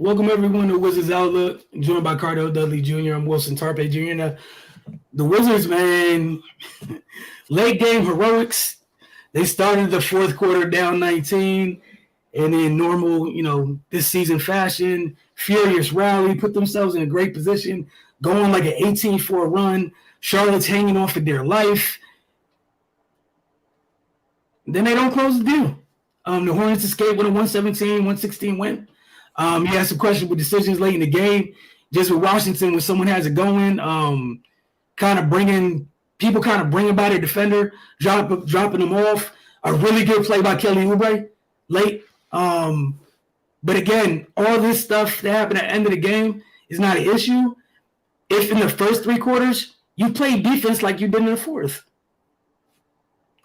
Welcome everyone to Wizards Outlook, joined by Cardell Dudley Jr. and Wilson Tarpe Jr. Now, the Wizards, man, late game heroics. They started the fourth quarter down 19, and in normal, this season fashion, furious rally, put themselves in a great position, going like an 18-4 run. Charlotte's hanging on for their life. Then they don't close the deal. The Hornets escape with a 117-116 win. You had some questionable decisions late in the game. Just with Washington, when someone has it going, kind of bringing by their defender, dropping them off. A really good play by Kelly Oubre late. But again, all this stuff that happened at the end of the game is not an issue if in the first three quarters you play defense like you did in the fourth.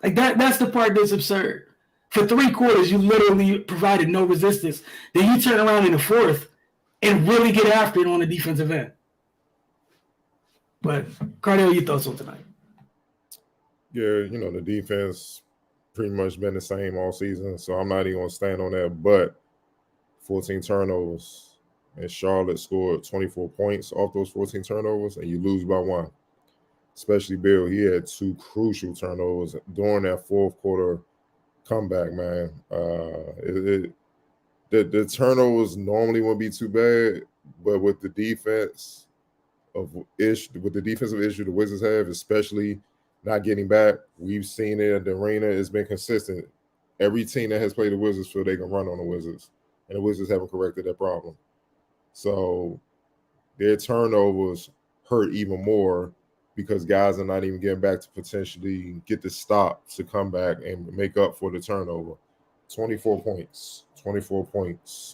Like that's the part that's absurd. For three quarters, you literally provided no resistance. Then you turn around in the fourth and really get after it on the defensive end. But, Cardell, your thoughts on tonight? Yeah, the defense pretty much been the same all season, so I'm not even going to stand on that. But 14 turnovers, and Charlotte scored 24 points off those 14 turnovers, and you lose by one. Especially Bill, he had two crucial turnovers during that fourth quarter comeback, man. The turnovers normally won't be too bad, but with the defensive issue the Wizards have, especially not getting back, we've seen it at the arena. It's been consistent. Every team that has played the Wizards feel they can run on the Wizards, and the Wizards haven't corrected that problem. So their turnovers hurt even more because guys are not even getting back to potentially get the stop to come back and make up for the turnover. 24 points,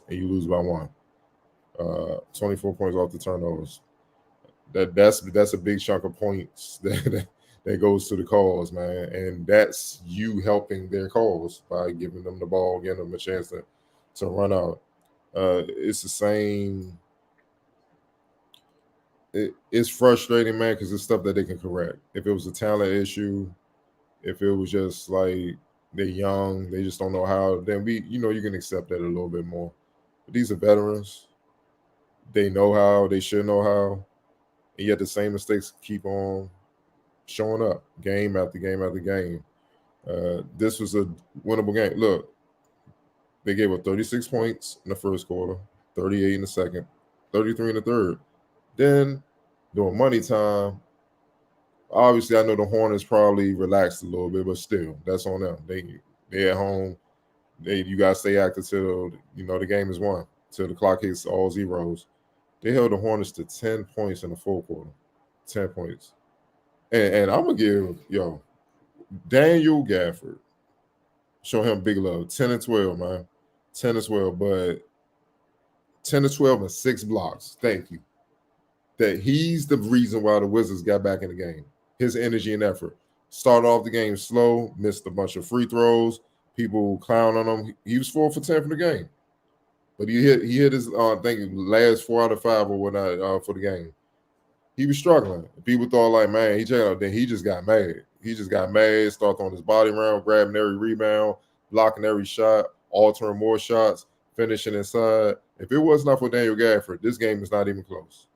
and you lose by one. 24 points off the turnovers. That's a big chunk of points that goes to the cause, man. And that's you helping their cause by giving them the ball, giving them a chance to run out. It's the same. It's frustrating, man, because it's stuff that they can correct. If it was a talent issue, if it was just like they're young, they just don't know how, then you can accept that a little bit more. But these are veterans. They know how, they should know how, and yet the same mistakes keep on showing up game after game after game. This was a winnable game. Look, they gave up 36 points in the first quarter, 38 in the second, 33 in the third. Then, during money time, obviously I know the Hornets probably relaxed a little bit, but still, that's on them. They at home. You guys stay active till the game is won, till the clock hits all zeros. They held the Hornets to 10 points in the fourth quarter. 10 points. And I'm gonna give Daniel Gafford, show him big love. 10 and 12, man. 10 and 12, but 10 and 12 and 6 blocks. Thank you. That he's the reason why the Wizards got back in the game. His energy and effort. Started off the game slow, missed a bunch of free throws. People clown on him. He was 4 for 10 for the game. But he hit his I think last 4 out of 5 or whatnot for the game. He was struggling. People thought like, man, he just got mad. He just got mad, started throwing his body around, grabbing every rebound, blocking every shot, altering more shots, finishing inside. If it was not for Daniel Gafford, this game is not even close.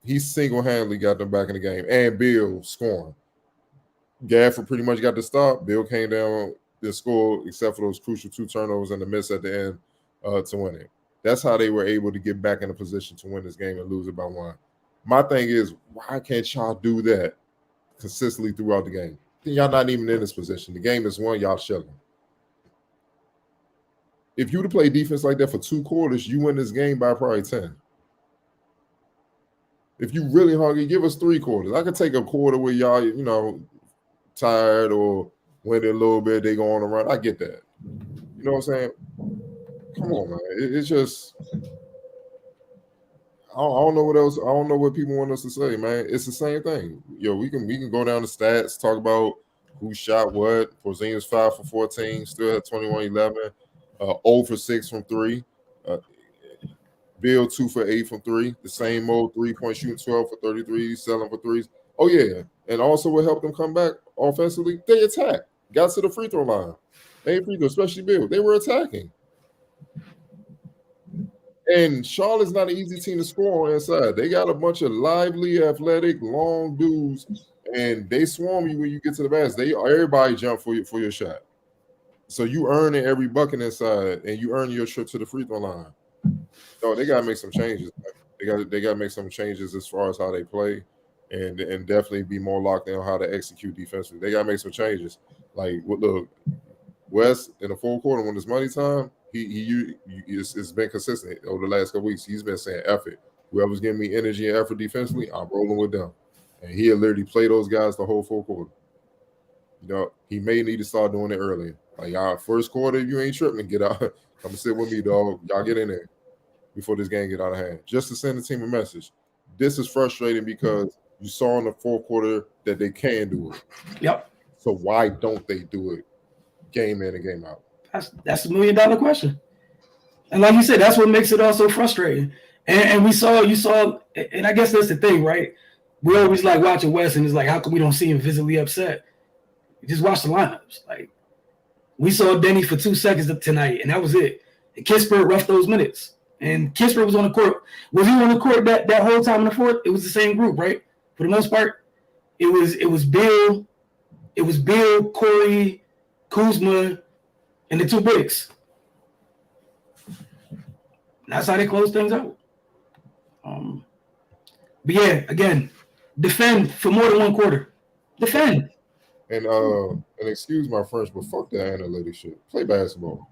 He single-handedly got them back in the game. And Bill scoring. Gafford pretty much got the stop. Bill came down and scored, except for those crucial 2 turnovers and the miss at the end to win it. That's how they were able to get back in a position to win this game and lose it by 1. My thing is, why can't y'all do that consistently throughout the game? Y'all not even in this position. The game is won, y'all chilling. If you would have played defense like that for 2 quarters, you win this game by probably 10. If you really hungry, give us 3 quarters. I could take a quarter where y'all, tired or win it a little bit, they go on a run. I get that. You know what I'm saying? Come on, man. It's just I don't know what else. I don't know what people want us to say, man. It's the same thing. We can go down the stats, talk about who shot what. Porzingis 5 for 14, still had 21-11, 0 for 6 from 3. Bill 2 for 8 from 3. The same old 3-point shooting, 12 for 33, 7 for 3s. Oh yeah, and also what helped them come back offensively? They attacked, got to the free throw line. They free throw, especially Bill. They were attacking. And Charlotte's not an easy team to score on inside. They got a bunch of lively, athletic, long dudes, and they swarm you when you get to the basket. Everybody jump for your shot. So you earn every bucket inside, and you earn your trip to the free throw line. No, they gotta make some changes. They gotta make some changes as far as how they play, and definitely be more locked in on how to execute defensively. They gotta make some changes. Like look, West in the fourth quarter when it's money time, it's been consistent over the last couple weeks. He's been saying effort. Whoever's giving me energy and effort defensively, I'm rolling with them. And he'll literally play those guys the whole fourth quarter. You know, he may need to start doing it earlier. Like first quarter, if you ain't tripping, get out. Come and sit with me, dog. Y'all get in there before this game get out of hand. Just to send the team a message. This is frustrating because you saw in the fourth quarter that they can do it. Yep. So why don't they do it game in and game out? That's $1 million question. And like you said, that's what makes it all so frustrating. And you saw, and I guess that's the thing, right? We always like watching West, and it's like, how come we don't see him visibly upset? You just watch the lineups. Like, we saw Denny for 2 seconds tonight, and that was it. And Kispert roughed those minutes. And Kispert was on the court. Was he on the court that whole time in the fourth? It was the same group, right? For the most part, it was Bill, Corey, Kuzma, and the two bigs. That's how they close things out. But yeah, again, defend for more than one quarter. Defend. And excuse my French, but fuck that analytic shit. Play basketball.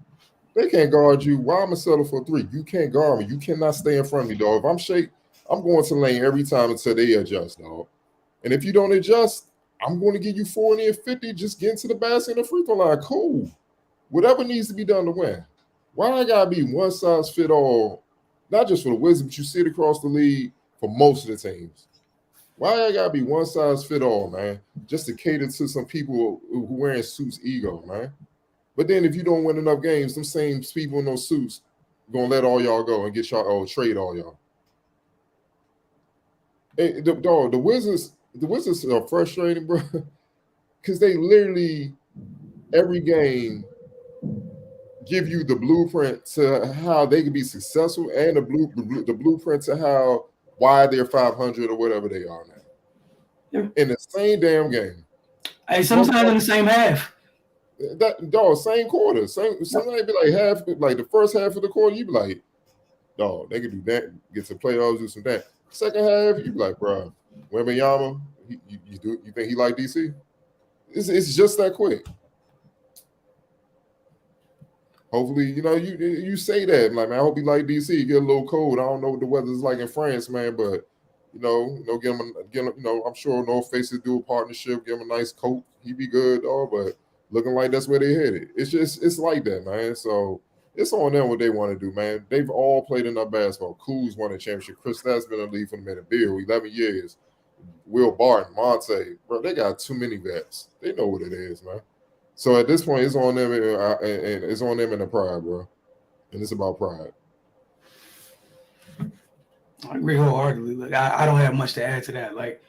They can't guard you. Why am I settle for 3? You can't guard me. You cannot stay in front of me, dog. If I'm shake, I'm going to lane every time until they adjust, dog. And if you don't adjust, I'm going to give you 40 and 50. Just get into the basket and the free throw line. Cool. Whatever needs to be done to win. Why I gotta be one size fit all? Not just for the Wizards, but you see it across the league for most of the teams. Why I gotta be one size fit all, man? Just to cater to some people who wearing suits ego, man. But then if you don't win enough games, them same people in those suits gonna let all y'all go and get y'all trade all y'all. Hey, the Wizards are frustrating, bro, because they literally every game give you the blueprint to how they can be successful and the blueprint to why they're 500 or whatever they are now. Yeah. In the same damn game. Hey, sometimes in the same half. That dog, same quarter. Somebody be like half, like the first half of the quarter, you be like, dog, they can do that, get to playoffs, do some that. Second half, you be like, bro, Wembanyama, you think he like DC? It's just that quick. Hopefully, you say that. Like, man, I hope he like DC. Get a little cold. I don't know what the weather's like in France, man, but get him. I'm sure North Faces do a partnership. Give him a nice coat. He be good, dog. But looking like that's where they headed. It's like that, man. So it's on them what they want to do, man. They've all played enough basketball. Kuz won a championship. Chris Stats been in the league for a minute. Bill, 11 years. Will Barton, Monte, bro, they got too many vets. They know what it is, man. So at this point, it's on them, and it's on them in the pride, bro. And it's about pride. I agree wholeheartedly. Like, I don't have much to add to that. Like,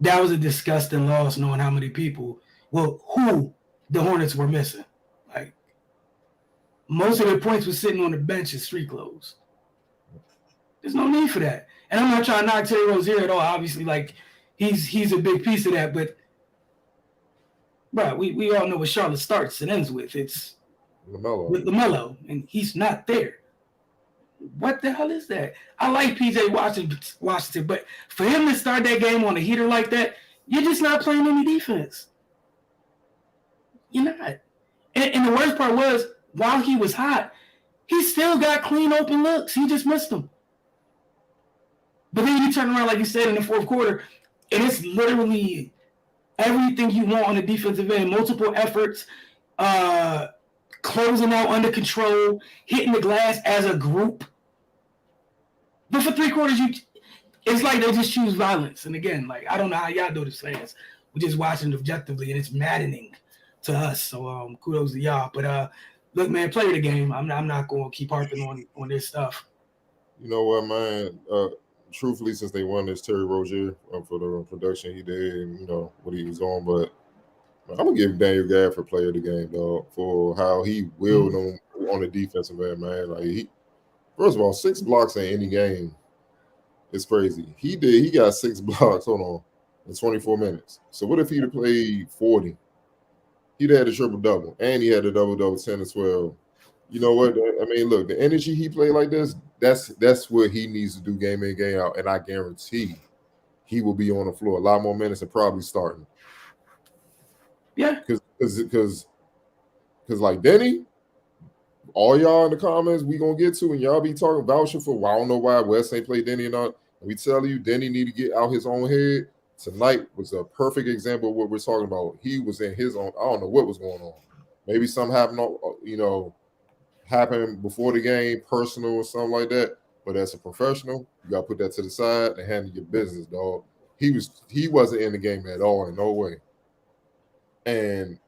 that was a disgusting loss, knowing how many people, who the Hornets were missing. Like, most of their points were sitting on the bench in street clothes. There's no need for that. And I'm not trying to knock Terry Rozier at all. Obviously, like, he's a big piece of that, but. Bro, we all know what Charlotte starts and ends with. It's with LaMelo, and he's not there. What the hell is that? I like PJ Washington, but for him to start that game on a heater like that, you're just not playing any defense. You're not. And the worst part was, while he was hot, he still got clean open looks. He just missed them. But then you turn around, like you said, in the fourth quarter, and it's literally everything you want on the defensive end, multiple efforts, closing out under control, hitting the glass as a group. But for 3 quarters, it's like they just choose violence. And again, like, I don't know how y'all do this, fans. We're just watching it objectively, and it's maddening to us. So kudos to y'all. But look, man, play the game. I'm not going to keep harping on this stuff. You know what, man? Truthfully, since they won this Terry Rozier for the production he did and what he was on, but I'm gonna give Daniel Gafford player of the game, dog, for how he willed on the defensive end, man. Like First of all, 6 blocks in any game is crazy. He got 6 blocks, hold on, in 24 minutes. So what if he'd have played 40? He'd have had a triple-double, and he had a double-double, 10 and 12. You know what? I mean, look, the energy he played like this, that's what he needs to do game in, game out. And I guarantee he will be on the floor a lot more minutes and probably starting. Yeah. Because like Denny, all y'all in the comments we gonna get to, and y'all be talking vouching for. Well, I don't know why West ain't played Denny or not. We tell you Denny need to get out his own head. Tonight was a perfect example of what we're talking about. He was in his own. I don't know what was going on. Maybe something happened. Happened before the game, personal or something like that. But as a professional, you gotta put that to the side and handle your business, dog. He wasn't in the game at all, in no way. And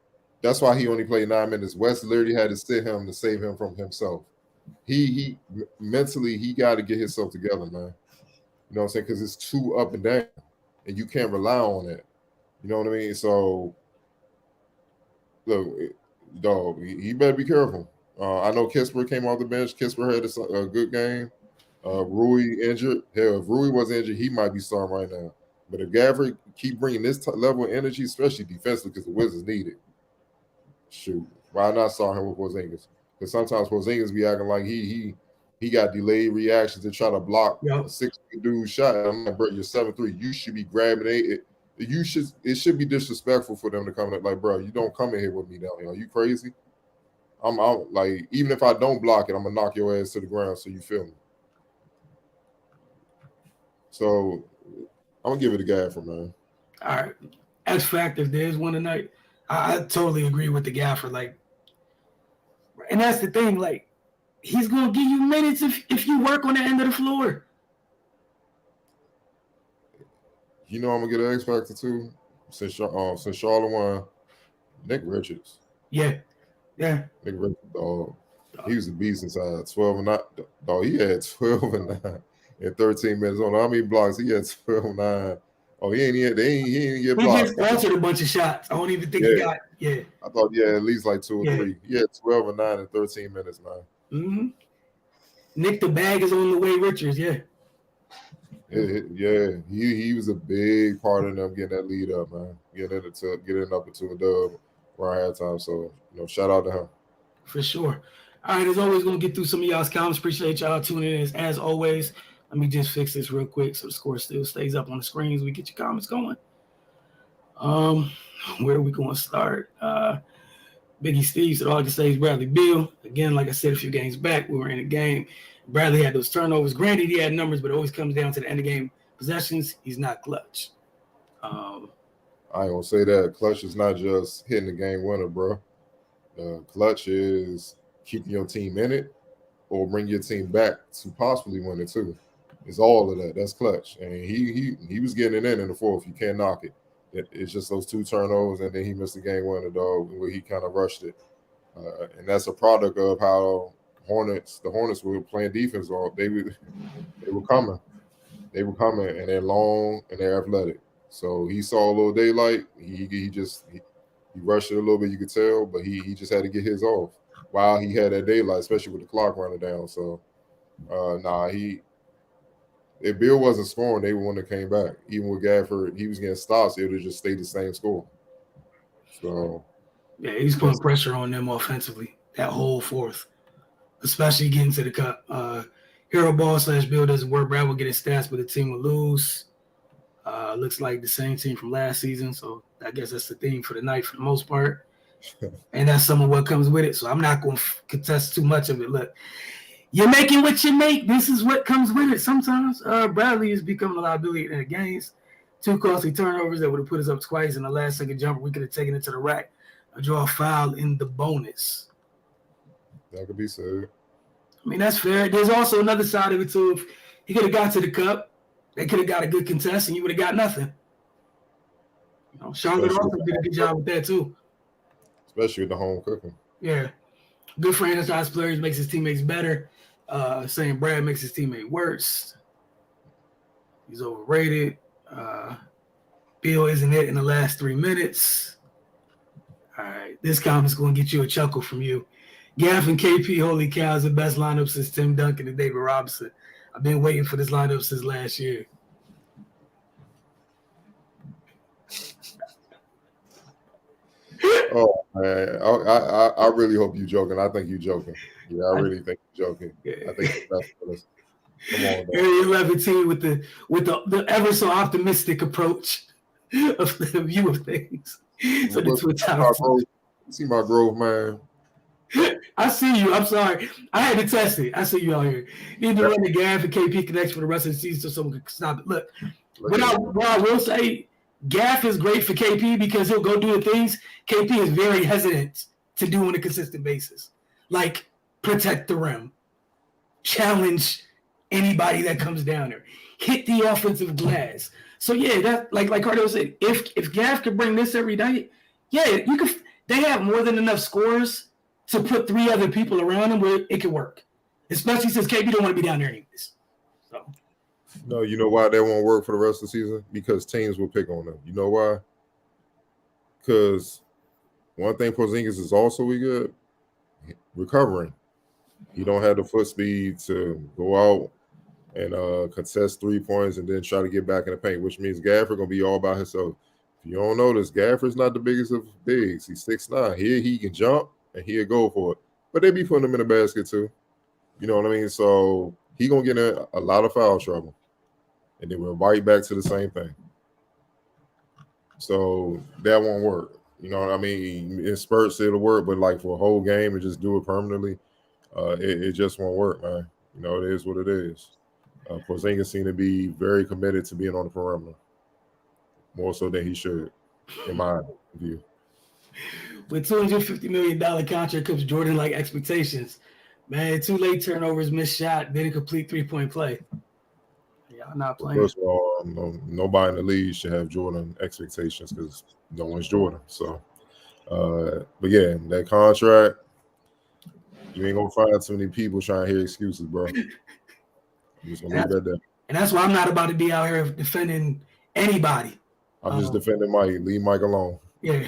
that's why he only played 9 minutes. West literally had to sit him to save him from himself. He mentally he got to get himself together, man. You know what I'm saying? Because it's too up and down, and you can't rely on it. You know what I mean? So, look, dog, he better be careful. I know Kisper came off the bench. Kisper had a good game. Rui injured. Hell, if Rui was injured, he might be starting right now. But if Gafford keep bringing this level of energy, especially defensively, because the Wizards need it, shoot, why not start him with Porzingis? Because sometimes Porzingis be acting like he got delayed reactions to try to block a 6'3" dude shot. I'm like, bro, you're 7'3". You should be grabbing it. It should be disrespectful for them to come in like, bro, you don't come in here with me down here. Are you crazy? I'm out. Like, even if I don't block it, I'm gonna knock your ass to the ground so you feel me. So I'm gonna give it a Gaffer, man. All right. X Factor, if there's one tonight, I totally agree with the Gaffer. Like, and that's the thing, like, he's gonna give you minutes if you work on the end of the floor. You know I'm gonna get an X Factor too. Since Charlotte won, Nick Richards. Yeah. Nick Richards, dog. He was a beast inside. 12 and 9. Dog, he had 12 and 9 in 13 minutes. On how many blocks? He had 12 and 9. Oh, he ain't get blocked. He just altered a bunch of shots. I don't even think he got. Yeah. I thought at least like 2 or 3. He had 12 and 9 in 13 minutes, man. Mm-hmm. Nick the bag is on the way, Richards. Yeah. He was a big part of them getting that lead up, man. Getting up into a dub around halftime. So, shout out to him. For sure. All right, as always, going to get through some of y'all's comments. Appreciate y'all tuning in as always. Let me just fix this real quick so the score still stays up on the screens. We get your comments going. Where are we going to start? Biggie Steve said all I can say is Bradley Beal. Again, like I said a few games back, we were in a game. Bradley had those turnovers. Granted, he had numbers, but it always comes down to the end of game possessions. He's not clutch. I ain't gonna say that. Clutch is not just hitting the game winner, bro. Clutch is keeping your team in it or bring your team back to possibly win it too. It's all of that. That's clutch. And he was getting it in the fourth. You can't knock it. It's just those 2 turnovers, and then he missed the game winner, dog, where he kind of rushed it. And that's a product of how the Hornets were playing defense. They were coming. They were coming, and they're long and they're athletic. So he saw a little daylight. He rushed it a little bit, you could tell, but he just had to get his off while he had that daylight, especially with the clock running down. So, if Bill wasn't scoring, they wouldn't have came back. Even with Gafford, he was getting stops. It would have just stayed the same score. So, yeah, he's putting pressure on them offensively that whole fourth, especially getting to the cup. Hero ball / Bill doesn't work. Brad will get his stats, but the team will lose. Looks like the same team from last season. So I guess that's the theme for the night for the most part. And that's some of what comes with it. So I'm not going to contest too much of it. Look, you're making what you make. This is what comes with it. Sometimes Bradley is becoming a liability in the games. 2 costly turnovers that would have put us up twice. In the last second jumper, we could have taken it to the rack. A draw foul in the bonus. That could be said. I mean, that's fair. There's also another side of it, too. If he could have got to the cup, they could have got a good contest, and you would have got nothing. Charlotte also did a good job with that, too. Especially with the home cooking. Yeah. Good franchise players makes his teammates better. Saying Brad makes his teammate worse. He's overrated. Bill isn't it in the last 3 minutes. All right. This comment's going to get you a chuckle from you. Gaff and KP, holy cow, is the best lineup since Tim Duncan and David Robinson. I've been waiting for this lineup since last year. Oh man, I really hope you're joking. I think you're joking. Yeah, I really think you're joking. I think that's for us. Come on, man. Area 11 team with the ever so optimistic approach of the view of things. So the Twitch house. See my growth, man. I see you. I'm sorry. I had to test it. I see you out here. You need to run the Gaff and KP connection for the rest of the season so someone can stop it. Look, what I will say, Gaff is great for KP because he'll go do the things KP is very hesitant to do on a consistent basis. Like protect the rim, challenge anybody that comes down there, hit the offensive glass. So yeah, that like Cardo said, if Gaff could bring this every night, yeah, you could. They have more than enough scores to put 3 other people around him where it could work, especially since KP don't want to be down there anyways. So. No, you know why that won't work for the rest of the season? Because teams will pick on them. You know why? Because one thing Porzingis is also good, recovering. He don't have the foot speed to go out and contest 3 points and then try to get back in the paint, which means Gafford going to be all by himself. If you don't notice, Gafford's not the biggest of bigs. He's 6'9". Here he can jump and he'll go for it. But they be putting him in the basket too. You know what I mean? So he going to get in a lot of foul trouble. And then we're right back to the same thing. So that won't work. You know what I mean? In spurts it'll work, but like for a whole game and just do it permanently, it just won't work, man. You know, it is what it is. Porzingis seemed to be very committed to being on the perimeter, more so than he should, in my view. With $250 million contract comes Jordan-like expectations. Man, 2 late turnovers, missed shot, didn't complete 3-point play. Y'all not playing. First of all, nobody in the league should have Jordan expectations because no one's Jordan. So, but yeah, that contract, you ain't gonna find too many people trying to hear excuses, bro. I'm just gonna leave that there. And that's why I'm not about to be out here defending anybody. I'm just defending Mike. Leave Mike alone. Yeah.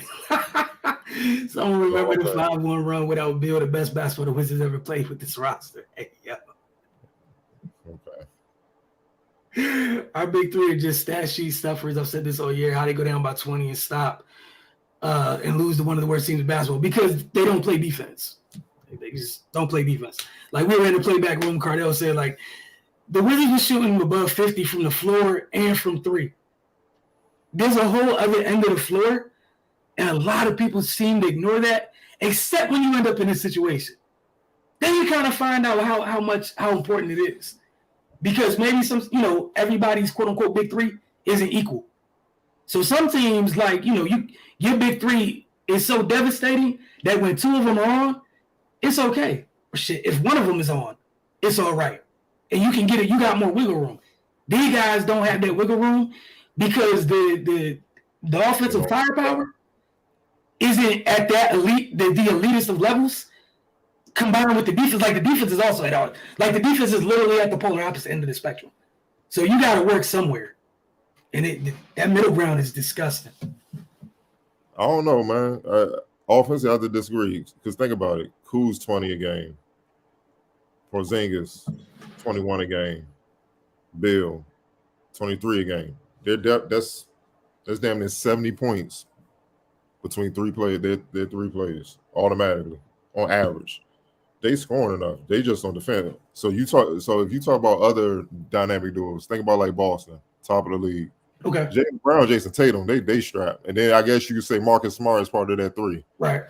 Someone remember the 5-1 run without Bill, the best basketball the Wizards ever played with this roster. Hey, yeah. Okay. Our big 3 are just stat sheet stuffers. I've said this all year, how they go down by 20 and stop and lose to one of the worst teams in basketball because they don't play defense. They just don't play defense. Like we were in the playback room, Cardell said, like, the Wizards were shooting above 50 from the floor and from 3. There's a whole other end of the floor, and a lot of people seem to ignore that, except when you end up in this situation. Then you kind of find out how important it is. Because maybe everybody's quote-unquote big 3 isn't equal. So some teams, like, your big 3 is so devastating that when 2 of them are on, it's okay. Shit, if one of them is on, it's all right. And you can get it. You got more wiggle room. These guys don't have that wiggle room because the offensive firepower isn't at that elite, the elitist of levels, combined with the defense. Like the defense is also the defense is literally at the polar opposite end of the spectrum. So you got to work somewhere, and that middle ground is disgusting. I don't know, man. Offensively, I have to disagree because think about it. Kuz 20 a game. Porzingis 21 a game. Bill 23 a game. That's damn near 70 points between 3 players. They're 3 players automatically on average. They scoring enough. They just don't defend. So if you talk about other dynamic duos, think about like Boston, top of the league. Okay. Jaylen Brown, Jason Tatum, they strap. And then I guess you could say Marcus Smart is part of that 3. Right.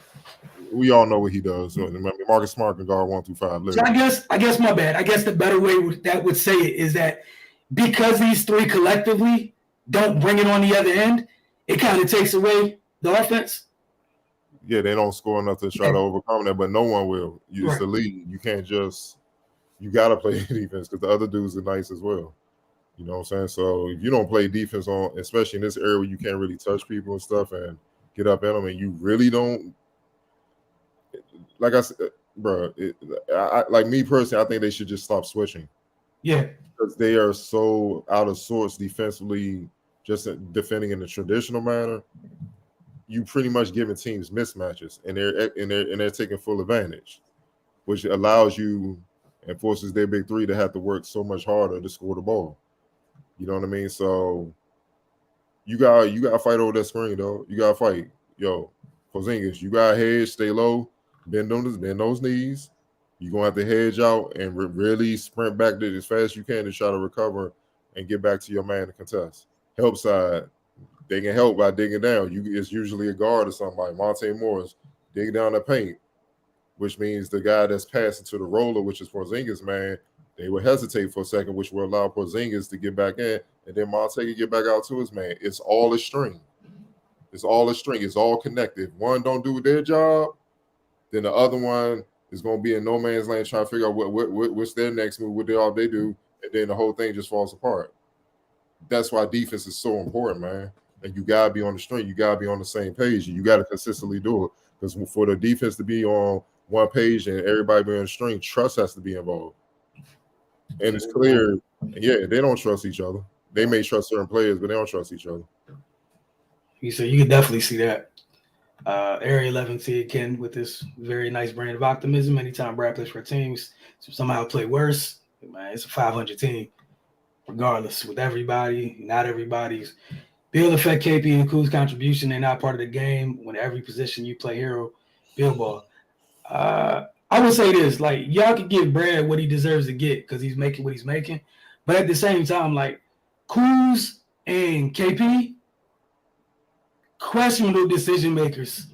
We all know what he does. So Marcus Smart can guard 1 through 5. Literally. So I guess my bad. I guess the better way that would say it is that because these 3 collectively don't bring it on the other end, it kind of takes away the offense. Yeah, they don't score enough to try to overcome that, but no one will. It's the league. You can't you got to play defense because the other dudes are nice as well. You know what I'm saying? So if you don't play defense especially in this area where you can't really touch people and stuff and get up in them, and you really don't, like I said, bro, like me personally, I think they should just stop switching. Yeah. Because they are so out of sorts defensively, just defending in the traditional manner. You pretty much giving teams mismatches, and they're taking full advantage. which allows you and forces their big three to have to work so much harder to score the ball. You know what I mean? So you gotta fight over that screen, though. You gotta fight. Yo, Porzingis, you gotta hedge, stay low, bend those knees. You're gonna have to hedge out and really sprint back there as fast as you can to try to recover and get back to your man to contest. Help side, they can help by digging down. It's usually a guard or somebody. Monte Morris, dig down the paint, which means the guy that's passing to the roller, which is Porzingis, man, they will hesitate for a second, which will allow Porzingis to get back in, and then Monte can get back out to his man. It's all a string. It's all a string. It's all connected. If one don't do their job, then the other one is going to be in no man's land trying to figure out what's their next move, what they do, and then the whole thing just falls apart. That's why defense is so important, man. And you got to be on the string. You got to be on the same page. You got to consistently do it. Because for the defense to be on one page and everybody be on the string, trust has to be involved. And it's clear, yeah, they don't trust each other. They may trust certain players, but they don't trust each other. So you can definitely see that. Area 11 see it, Ken, with this very nice brand of optimism. Anytime Brad plays for teams, somehow play worse, man, it's a 500 team, regardless. With everybody, not everybody's. Bill affect KP and Kuz's contribution. They're not part of the game. When every position you play hero, Bill ball. I would say this, like, y'all can give Brad what he deserves to get because he's making what he's making. But at the same time, like, Kuz and KP, questionable decision makers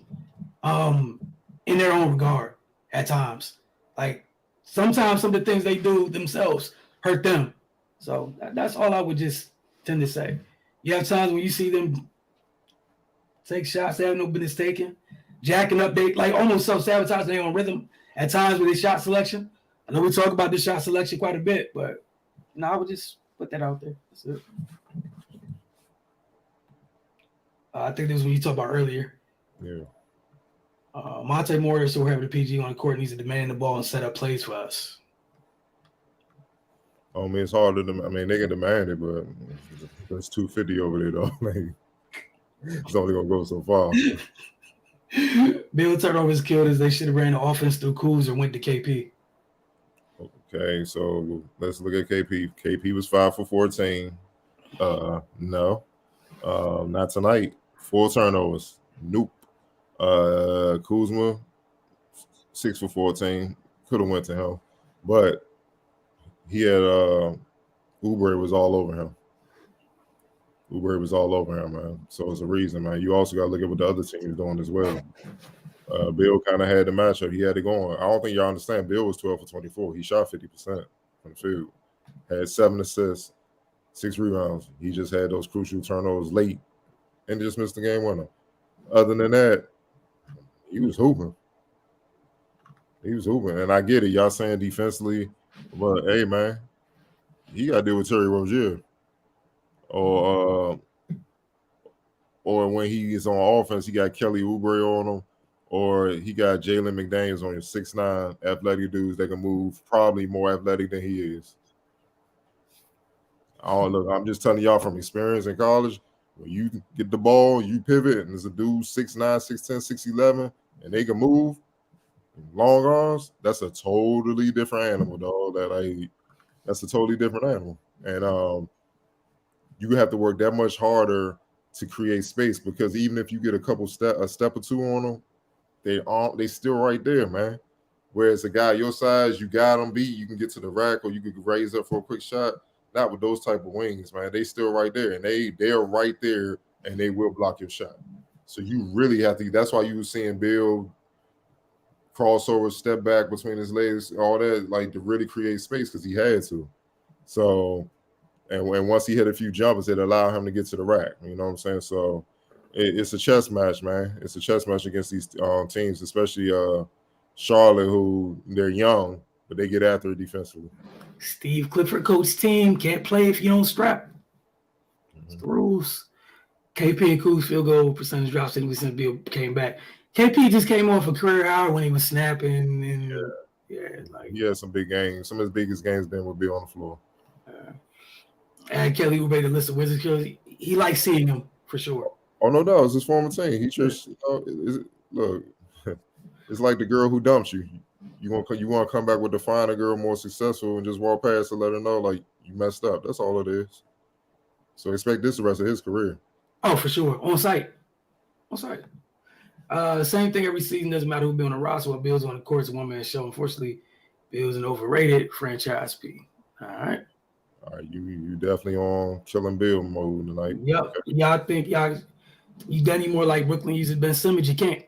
in their own regard at times. Like, sometimes some of the things they do themselves hurt them. So that's all I would just tend to say. You have times when you see them take shots they have no business taking, jacking up, they like almost self-sabotage their own rhythm at times with their shot selection. I know we talk about this shot selection quite a bit, but I would just put that out there. That's it. I think this was when you talked about earlier. Yeah. Monte Morris or whoever the PG on the court needs to demand the ball and set up plays for us. I mean, it's harder to. I mean, they can demand it, but that's 250 over there, though. Like, it's only gonna go so far. Bill turnovers killed us. They should have ran the offense through Kuz or went to KP. Okay, so let's look at KP. KP was 5 for 14. No, not tonight. 4 turnovers. Nope. Kuzma 6 for 14. Could have went to him, but he had Oubre was all over him. Oubre was all over him, man. So it's a reason, man. You also got to look at what the other team is doing as well. Bill kind of had the matchup. He had it going. I don't think y'all understand. Bill was 12 for 24. He shot 50% from the field. Had 7 assists, 6 rebounds. He just had those crucial turnovers late and just missed the game winner. Other than that, he was hooping. He was hooping. And I get it. Y'all saying defensively, but hey, man, he got to deal with Terry Rozier. Or when he is on offense, he got Kelly Oubre on him, or he got Jalen McDaniels on him, 6'9", athletic dudes that can move, probably more athletic than he is. Oh, look, I'm just telling y'all from experience in college, when you get the ball, you pivot, and there's a dude 6'9", 6'10", 6'11", and they can move, long arms, that's a totally different animal, dog. That's a totally different animal. And you have to work that much harder to create space, because even if you get a step or two on them, they still right there, man. Whereas a guy your size, you got them beat, you can get to the rack or you could raise up for a quick shot. Not with those type of wings, man. They still right there, and they're right there, and they will block your shot. So you really have to. That's why you were seeing Bill crossover, step back between his legs, all that, like to really create space because he had to. So. And once he hit a few jumpers, it allowed him to get to the rack. You know what I'm saying? So it's a chess match, man. It's a chess match against these teams, especially Charlotte, who they're young, but they get after it defensively. Steve Clifford coach team can't play if you don't scrap. It's the rules. KP and Kuz field goal percentage drops since Bill came back. KP just came off a career hour when he was snapping. And he had some big games. Some of his biggest games been with Bill on the floor. And Kelly Oubre to list of Wizards because he likes seeing him for sure. Oh, no doubt. It's his former team. He just, look, it's like the girl who dumps you. you want to come back with the finer girl, more successful, and just walk past and let her know like you messed up. That's all it is. So expect this the rest of his career. Oh, for sure. On site. Same thing every season. Doesn't matter who be on the roster or Bill's on the court. It's a one-man show. Unfortunately, Bill's an overrated franchise P. All right. You definitely on killing Bill mode tonight. Yep. Okay. Y'all think you done any more like Brooklyn uses Ben Simmons? You can't.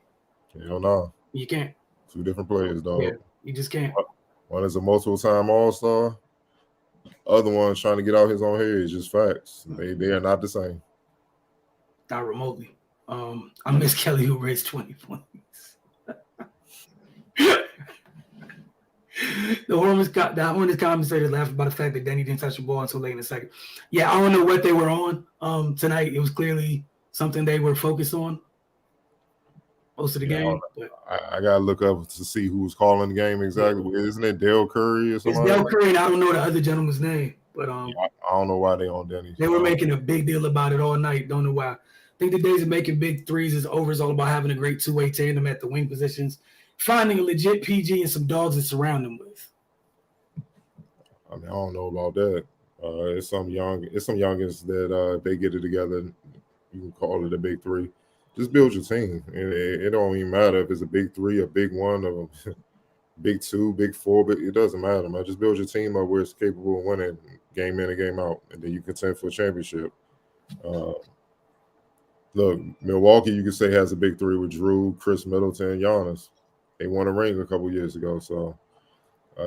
Hell no. You can't. Two different players, dog. Yeah, you just can't. One is a multiple-time All-Star. Other one trying to get out his own head. It's just facts. They are not the same. Not remotely. I miss Kelly who raised 20 points. The Hornets commentators laughed about the fact that Danny didn't touch the ball until late in the second. Yeah, I don't know what they were on tonight. It was clearly something they were focused on most of the game. I gotta look up to see who's calling the game exactly. Yeah. Isn't it Dale Curry or something? It's Dale Curry, and I don't know the other gentleman's name, but I don't know why they on Denny. They were making a big deal about it all night. Don't know why. I think the days of making big threes is over. It's all about having a great two-way tandem at the wing positions, finding a legit PG and some dogs to surround them with. I mean, I don't know about that. It's some youngins that if they get it together, you can call it a big three. Just build your team. It don't even matter if it's a big three, a big one, or big two, big four. But it doesn't matter, man. Just build your team up where it's capable of winning game in and game out, and then you contend for a championship. Look, Milwaukee, you could say has a big three with Drew, Chris Middleton, Giannis. They won a ring a couple years ago, so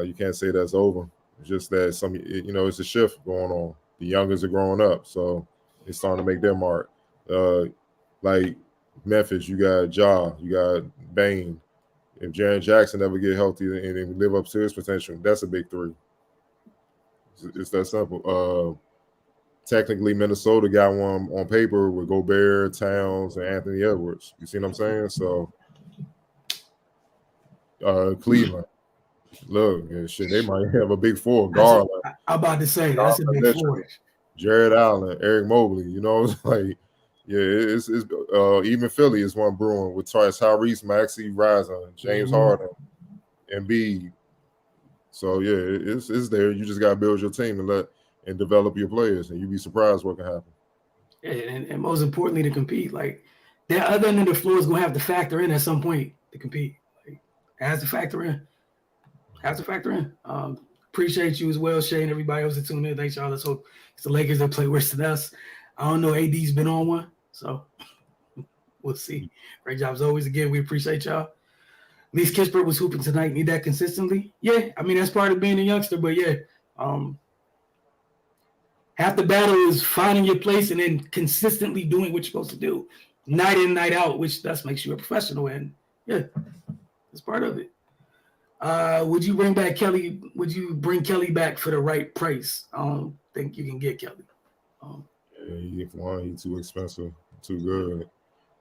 you can't say that's over. It's just that it's a shift going on. The youngers are growing up, so it's starting to make their mark. Like Memphis, you got Ja, you got Bane. If Jaren Jackson ever get healthy and live up to his potential, that's a big three. It's that simple. Technically, Minnesota got one on paper with Gobert, Towns, and Anthony Edwards. You see what I'm saying? So, Cleveland, look, shit, they might have a big four. Garland. I'm about to say that's a big four. Jared Allen, Eric Mobley. You know, it's like. Yeah, it's even Philly is one brewing with Tyrese Maxey, Rising, James Harden, and Embiid. So yeah, it's there. You just gotta build your team and develop your players, and you'd be surprised what can happen. Yeah, and most importantly, to compete. Like that other end of the floor is gonna have to factor in at some point to compete. Like, it has to factor in. Appreciate you as well, Shay, and everybody else that tuned in. Thanks, y'all. Let's hope it's the Lakers that play worse than us. I don't know. AD's been on one, so we'll see. Great job as always. Again, we appreciate y'all. At least Kispert was hooping tonight. Need that consistently. Yeah, I mean, that's part of being a youngster, but yeah. Half the battle is finding your place and then consistently doing what you're supposed to do. Night in, night out, which thus makes you a professional. And yeah, that's part of it. Would you bring Kelly back for the right price? I don't think you can get Kelly. If one, he's too expensive, too good,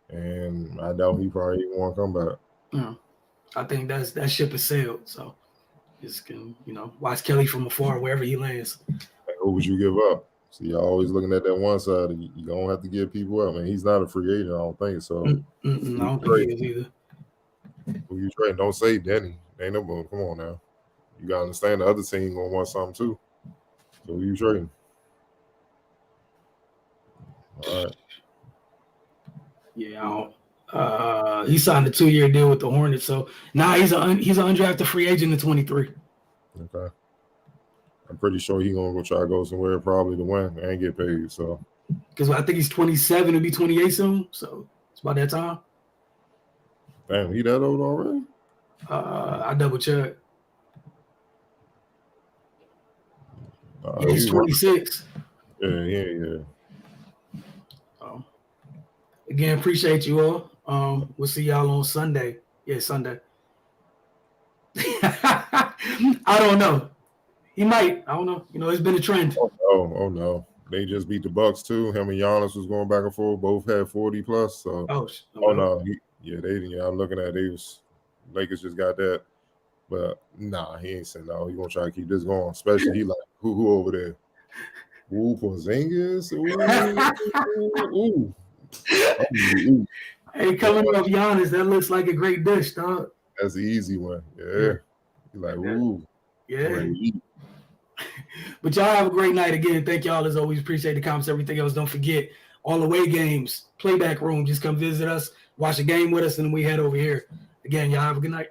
and I doubt he probably won't come back. Yeah, I think that ship has sailed. So just can watch Kelly from afar wherever he lands. Who would you give up? So you're always looking at that one side. You don't have to give people up. Man, he's not a free agent. I don't think so. I don't think he is either. Who you trade? Don't say Denny. Ain't no boom. Come on now. You gotta understand the other team gonna want something too. So who you trading? All right. Yeah, he signed a 2-year deal with the Hornets, so now he's an undrafted free agent in 23. Okay. I'm pretty sure he's gonna try to go somewhere probably to win and get paid. So because I think he's 27, he'll be 28 soon, so it's about that time. Damn, he that old already? I double check. He's 26. Yeah. Again, appreciate you all. We'll see y'all on Sunday. Yeah, Sunday. I don't know. He might. I don't know. It's been a trend. Oh no. They just beat the Bucks too. Him and Giannis was going back and forth. Both had 40 plus. So no. I'm looking at these. Lakers just got that. But nah, he ain't saying no. He gonna try to keep this going. Especially he like who over there? Ooh, Porzingis. Ooh. Hey, coming off Giannis, that looks like a great dish, dog. That's the easy one. Yeah. You're like, ooh, Yeah. ready to eat. But y'all have a great night again. Thank y'all as always. Appreciate the comments, everything else. Don't forget all away games, playback room. Just come visit us, watch a game with us, and then we head over here. Again, y'all have a good night.